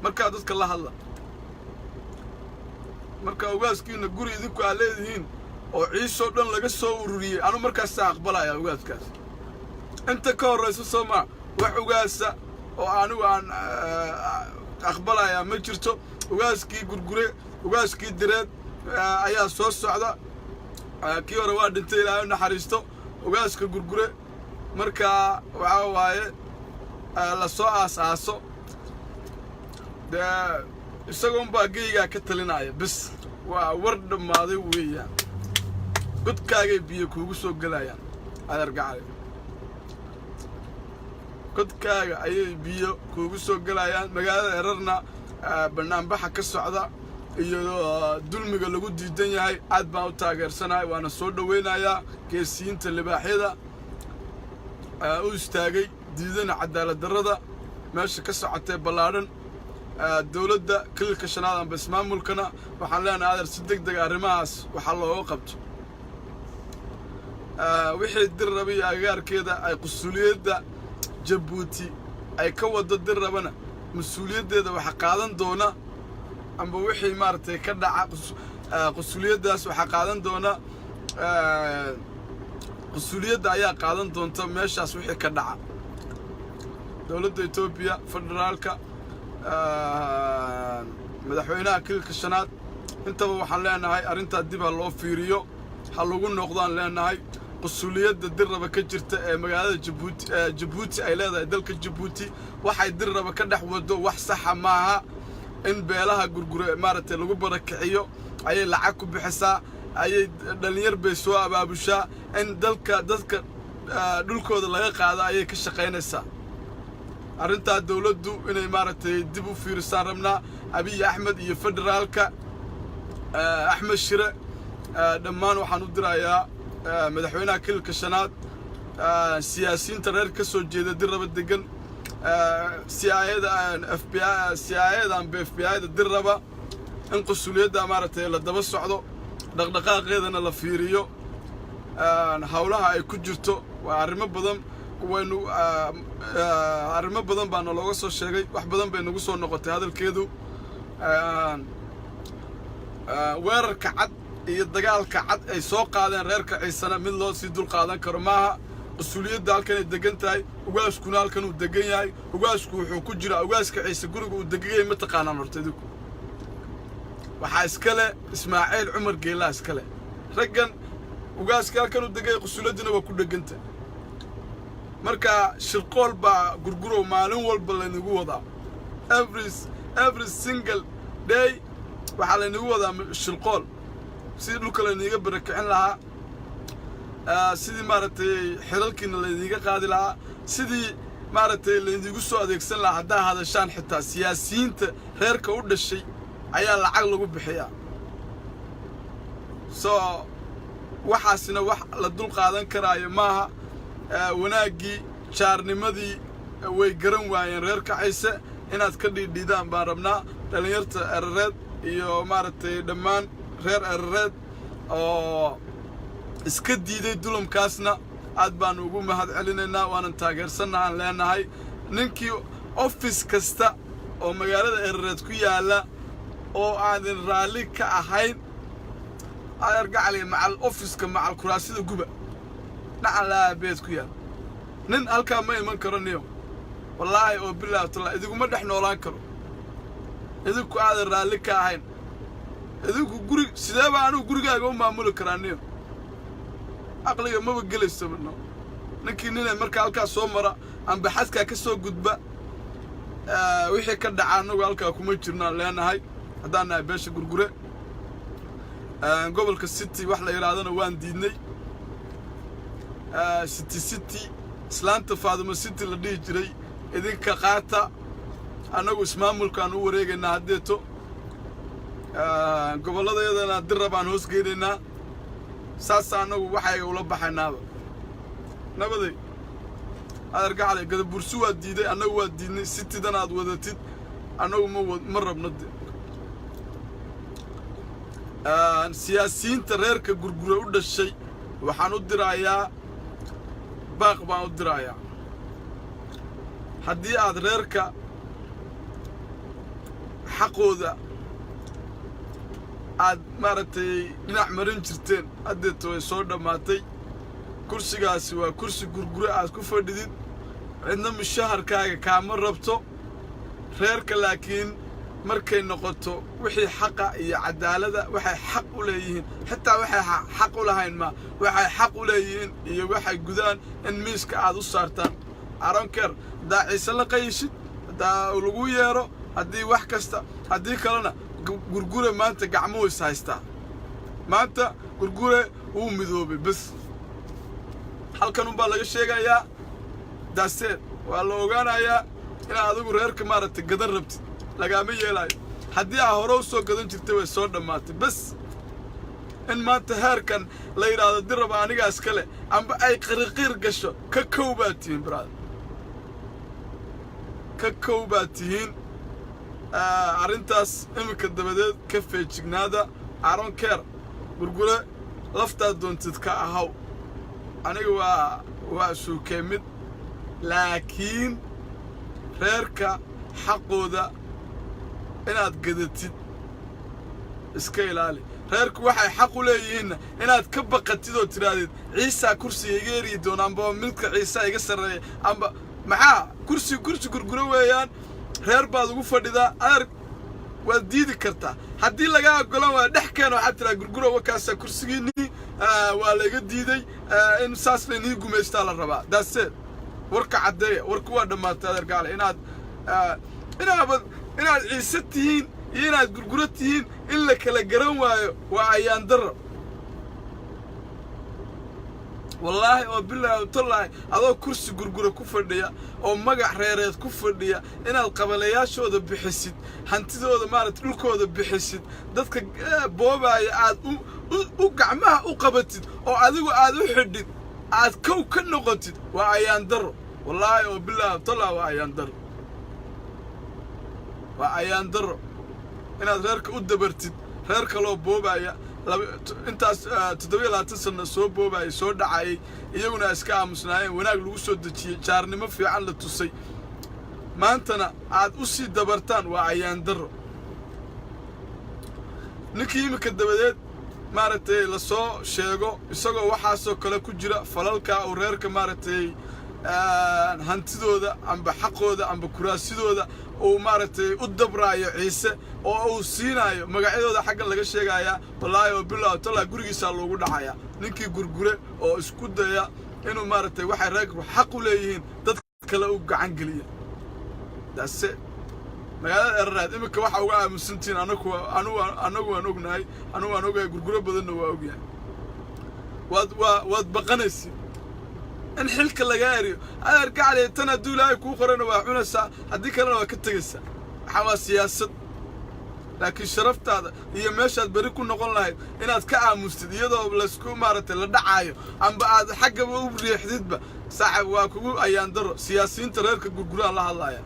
markaa dadka la hadla markaa ugaaskiina guri idinku aad leedihiin oo ciisoo dhan laga soo ururiyey anu markaasaa aqbalaya ugaaskaas inta ka horrayso soo maa wax ugaasa oo anigu aan aqbalayaa ma jirto ugaaskii gurgure ugaaskii direed ayaa soo socda kii hore waa dhintay ilaahay naxariisto ugaaska gurgure markaa waxaa waaye la soo aas-aaso dee isagoonbaa geygaa ka talinaya bis waa war dhammaaday weeyaan godkaagay biyo kuugu soo gelayaan adeer gacali godkaaga ayay biyo kuugu soo gelayaan magaalada erarna banaanbaxa ka socda iyo dulmiga lagu diidan yahay aad baan u taageersanahay waana soo dhaweynayaa geesiyiinta libaaxyada u istaagay diidana cadaalad darrada meesha ka socotay ballaadhan dawladda kililka shanaad amba ismaamulkana waxaan leenahay adeer si degdeg arrimahaas waxaa looga qabto wixii dir raba iyo agagaarkeeda ay qusuliyadda jabuuti ay ka wado dir rabana mas-uuliyaddeeda waxa qaadan doona amba wixii maaragtay ka dhaca qusuliyaddaas waxaa qaadan doona qusuliyadda ayaa qaadan doonta meeshaas wixii ka dhaca dawladda etoobiya federaalka madaxweynaha kililka shanaad intaba waxaan leenahay arrintaa dib ha loo fiiriyo ha lagu noqdaan leenahay qusuliyadda dirraba ka jirta ee magaalada jabuuti ay leedahay dalka jabuuti waxay dirraba ka dhex wado wax saxa maaha in beelaha gurgure maaragtay lagu barakiciyo ayay lacag ku bixisaa ayay dhalinyar bay soo abaabushaa in dadka dhulkooda laga qaado ayay ka shaqaynaysaa arrintaa dawladdu inay maaragtay dib u fiirisaan rabnaa abiy axmed iyo federaalka axmed shire dhammaan waxaan u dirayaa madaxweynaha kililka shanaad siyaasiyiinta reer ka soo jeeda dirraba degan CIA-da amba FBI-da dirraba in qusuliyadda maaragtay la daba socdo dhaqdhaqaaqeedana la fiiriyo hawlaha ay ku jirto waa arrimo badan waynu arrimo badan baa nalooga soo sheegay wax badan bay nagu soo noqotay hadalkeedu weerarka cad iyo dagaalka cad ay soo qaadeen reerka ciisana mid loo sii dul qaadan karo maaha qusuliyadda halkanay degan tahay ugaaskuna halkan uu degan yahay ugaasku wuxuu ku jiraa ugaaska ciise guriga uu degan yahay ma taqaanaan horta idinku waxaa iskale ismaaciil cumar geelaa iskale raggan ugaaska halkan u degay qusuladina waa ku dheganta marka shirqool baa gurgurow maalin walba laynagu wadaa every single day waxaa laynagu wadaa shirqool sidii dhulka layniga barakicin lahaa sidii maaragtay xilalkiina layniga qaadi lahaa sidii maaragtay laynigu soo adeegsan lahaa haddaa hadashaan xitaa siyaasiyiinta reerka u dhashay ayaa lacag lagu bixiyaa soo waxaasina wax la dul qaadan karaayo maaha wanaaggii jaarnimadii way garan waayeen reerka Ciise inaad ka dhiidhiidaan baan rabnaa dhalinyarta erareed iyo maaragtay dhammaan reer erareed oo iska diiday dulamkaasna aad baan ugu mahad celinaynaa waanan taageersannaha aan leenahay ninkii office kasta oo magaalada erareed ku yaala oo aanan raalli ka ahayn argacali macal office-ka macal kuraasida guba nacan laa beed ku yaal nin halkaa ma iman karo niyo wallaahi oo bilaahi taala iduguma dhex noolaan karo idinku aadan raalli ka ahayn idinku guri sidee baa anigu gurigaaga u maamuli karaa niyo aqliga maba gelayso no ninkii ninay markaa halkaa soo mara amba xadkaa ka soo gudba wixii ka dhaca anagu halkaa kuma jirnaan leenahay haddaan nahay beesha gurgure gobolka city wax la yidhaahdana waan diidnay city islaanta faadimo city la dhihi jiray idinka qaata annagu ismaamulkaan u wareegaynaa haddeeto gobolladayadana dirra baan hoos geynaynaa saasa annagu waxayga ula baxaynaaba nabaday adargacalay gadabursi waa diiday annagu waa diidnay citydan aad wadatid annagu ma rabno de siyaasiyiinta reerka gurgure u dhashay waxaan u dirayaa baaq baan u dirayaa haddii aad reerka xaqooda aad maaragtay dhinac marin jirteen haddeeto way soo dhammaatay kursigaasi waa kursi gurgure aad ku fadhidid cidna mushaharkaaga kaama rabto reerka laakiin markay noqoto wixii xaqa iyo cadaalada waxay xaq u leeyihiin xitaa waxay xaq u lahayn ma waxay xaq u leeyihiin iyo waxay gudaan in miiska aad u saartaan aronker haddaa ciise la qayshid haddaa lagu yeero haddii wax kasta haddii kalena gurgure maanta gacmuhu is haystaa maanta gurgure wuu midoobay bas halkan unbaa laga sheegayaa daaseed waa la ogaanayaa inaad adigu reerka maaragtay gadan rabtid lagaama yeelaayo haddii aa hore u soo gadan jirtay way soo dhammaatay bas in maanta heerkan la yidhaahdo diraba anigaas kale amba ay qiriqiir gasho ka kow baad tihiin brother ka kow baad tihiin arrintaas iminka dabadeed ka feejignaada aronkeer gurgure laftaad doontid ka ahaw aniga waa suukee mid laakiin reerka xaqooda inaad gadatid iska ilaali reerku waxay xaq u leeyihiinna inaad ka baqatid oo tidhaahdid ciisaa kursiga iga eryi doona amba midka ciisaa iga sarreeya amba maxaa kursi gurgure weeyaan reer baad ugu fadhidaa adeer waad diidi kartaa haddii lagaa ogolan waa dhex keeno waxaad tiraa gurguro wakaasaa kursigiinnii waa layga diiday in saas laynii gumaystaa la rabaa daaseed warka caddeeya warku waa dhammaatay adeer gaale inaad ciise tihiin iyo inaad gurguro tihiin in la kala garan waayo waa ayaan darro wallaahi oo bilaahi tallaahi adoo kursi gurgure ku fadhiya oo magac reereed ku fadhiya inaad qabalayaashooda bixisid hantidooda maaragtay dhulkooda bixisid dadka boobaaya aad u gacmaha u qabatid oo adigu aad u xidhid aad kow ka noqotid waa ayaan darro wallaahi oo bilaahi tallaahi waa ayaan darro waa ayaan darro inaad reerka u dabartid reer kaloo boobaaya intaas 27 sano soo boobaayay soo dhacayay iyaguna iska aamusnaayeen wanaag lagu soo dejiyey jaarnimo fiican la tusay maantana aad u sii dabartaan waa ayaan darro ninkii iminka dabadeed maaragtay la soo sheego isagoo waxaasoo kale ku jira falalka uu reerka maaragtay hantidooda amba xaqooda amba kuraasidooda uu maaragtay u dabraayo ciise oo uu siinayo magacyadooda xaggan laga sheegayaa wallaahi oo bilaa tallaa gurigiisaa loogu dhacayaa ninkii gurgure oo isku daya inuu maaragtay waxay reerku xaq u leeyihiin dad kale u gacan geliya daase magaalada Erraad imika waxa uga aamusantiin anagu waan ognahay anigu waan ogahay gurgure badanna waa ogyahay waad baqanaysid in xilka laga eriyo adeer gacali tan hadduu ilaahay kuu qorana waa cunaysaa haddii kalena waa ka tegaysaa waxaa waa siyaasad laakiin sharaftaada iyo meeshaad beri ku noqon lahayd inaad ka aamustid iyadoo laysku maaragtay la dhacaayo amba aad xaggaba u riixdidba saaxib waa kugu ayaan daro siyaasiyiinta reerka gurguraan la hadlaya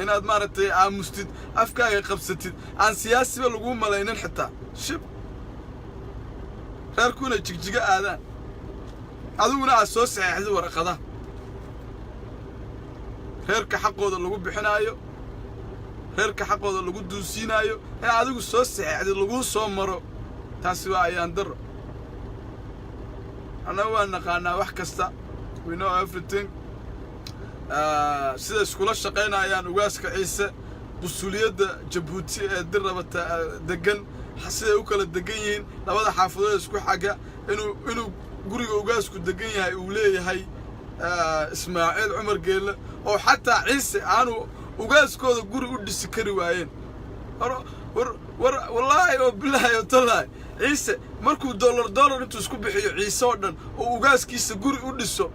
inaad maaragtay aamustid afkaaga qabsatid aan siyaasiba lagu malaynin xitaa shib reerkuna jigjiga aadaan adiguna aad soo saxeexday warqada reerka xaqooda lagu bixinaayo reerka xaqooda lagu duusiinaayo in adigu soo saxeexday lagu soo maro taasi waa ayaan daro annaga waan naqaanaa wax kasta we know everything sida iskula shaqaynayaan ugaaska ciise busuliyadda jabuuti ee dirrabata degan siday u kala degan yihiin labada xaafadood isku xaga inuu guriga ugaasku degan yahay uu leeyahay Ismaaciil Cumar Geelle oo xataa ciise aanu ugaaskooda guri u dhisi kari waayeen wallaahi oo bilaahi oo tallaahi ciise markuu dollar intuu isku bixiyo ciise oo dhan oo ugaaskiisa guri u dhiso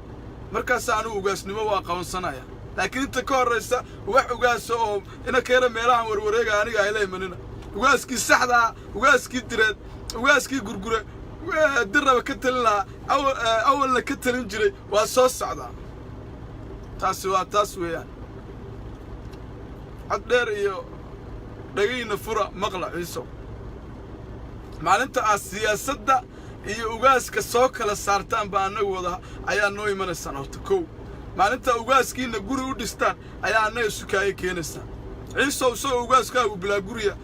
markaas aanu ugaasnimo waa qabansanaya laakiin inta ka horeysa wax ugaaso oo ina keena meelahan warwareega aniga ay leeyamanina ugaaskii saxda ugaaskii direed ugaaskii gurgure dirraba ka talin lahaa awalna ka talin jiray waa soo socdaa taasi waa taas weeyaan cod dheer iyo dhagayna fura maqla ciiso maalinta aad siyaasadda iyo ugaaska soo kala saartaan baa annaga wada ayaa noo imanaysaan horta kow maalinta ugaaskiina guri u dhistaan ayaa annaga sukaaye keenaysaan ciisow isagoo ugaaskaagu bilaa guriga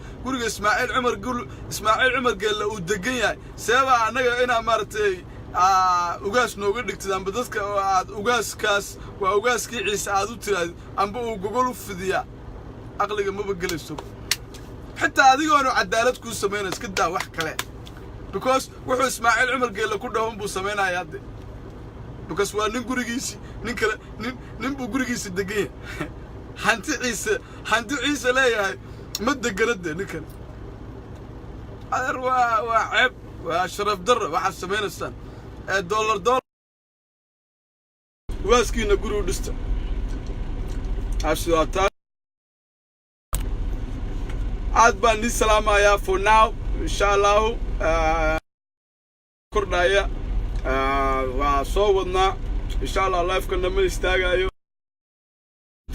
Ismaaciil Cumar Geelle uu degan yahay seebaa annaga inaa maaragtay ugaas nooga dhigtid amba dadka aad ugaaskaas waa ugaaskii ciise aad u tiraahid amba uu gogol u fidiyaa aqliga maba gelayso xitaa adigoonu cadaalad kuu samaynay iska daa wax kale because wuxuu Ismaaciil Cumar Geelle ku dhawan buu samaynayaa hadde because waa nin gurigiisi nin kale nin buu gurigiisi degan yahay hanti ciise leeyahay ma deganade ninkan adeer waa ceeb waa sharaf darro waxaad samaynaysaan dollar waaskiina guri u dhista aad baan nii salaamayaa for now insha allahu kordhaya waa soo wadnaa insha allah lifekana ma istaagayo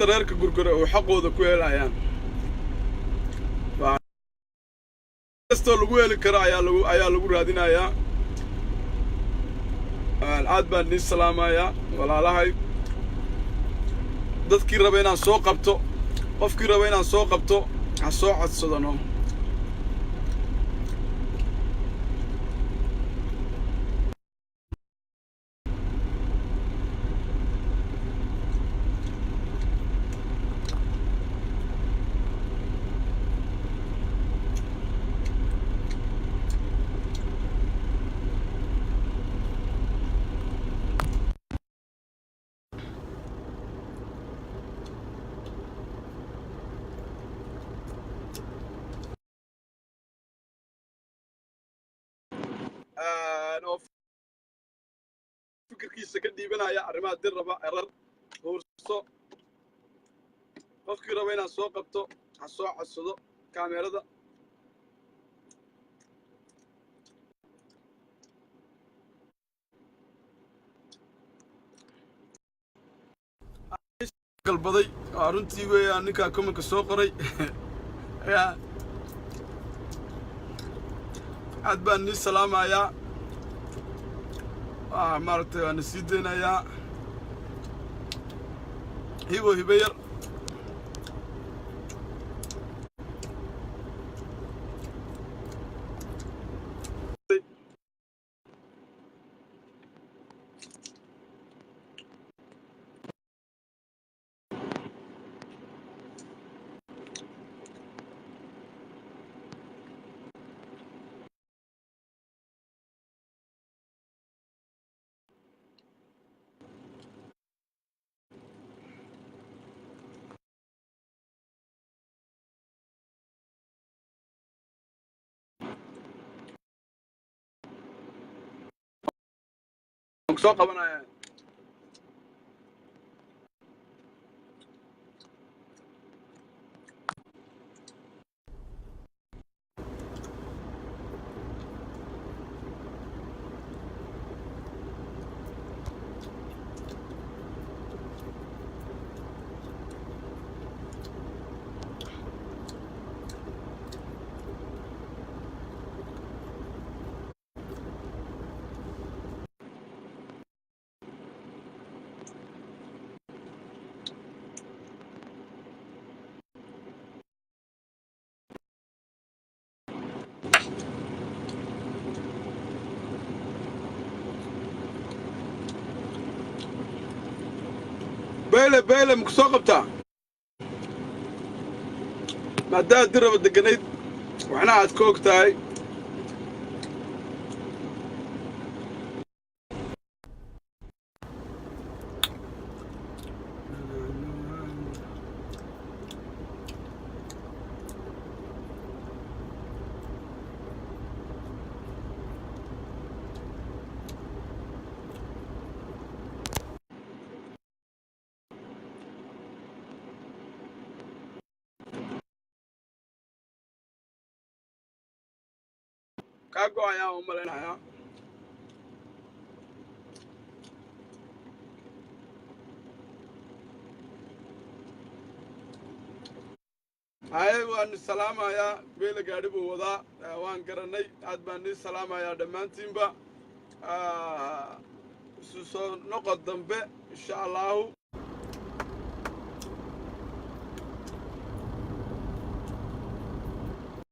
reerka gurgure oo xaqooda ku helayaan kastoo lagu heli karo ayaa lagu raadinayaa aad baan nii salaamayaa walaalahay dadkii raba inaan soo qabto qofkii raba inaan soo qabto ha soo codsadano fikirkiisa ka dhiibanaya arrimaha dirraba erar huurso qofkii raba inaan soo qabto ha soo codsado kaamerada galbaday waa runtii weeyaan ninkaa commentka soo qoray aad baan nii salaamayaa maaragtay waana sii daynayaa hibo yar soo qabanaya beyle ma ku soo qabtaa maadaama diraba deganayd waxna aad ka og tahay kaa go-ayaan u malaynayaa haye waan salaamayaa beyle gaadhi buu wadaa waan garanay aad baan nii salaamayaa dhammaantiinba isu soo noqod dambe insha allahu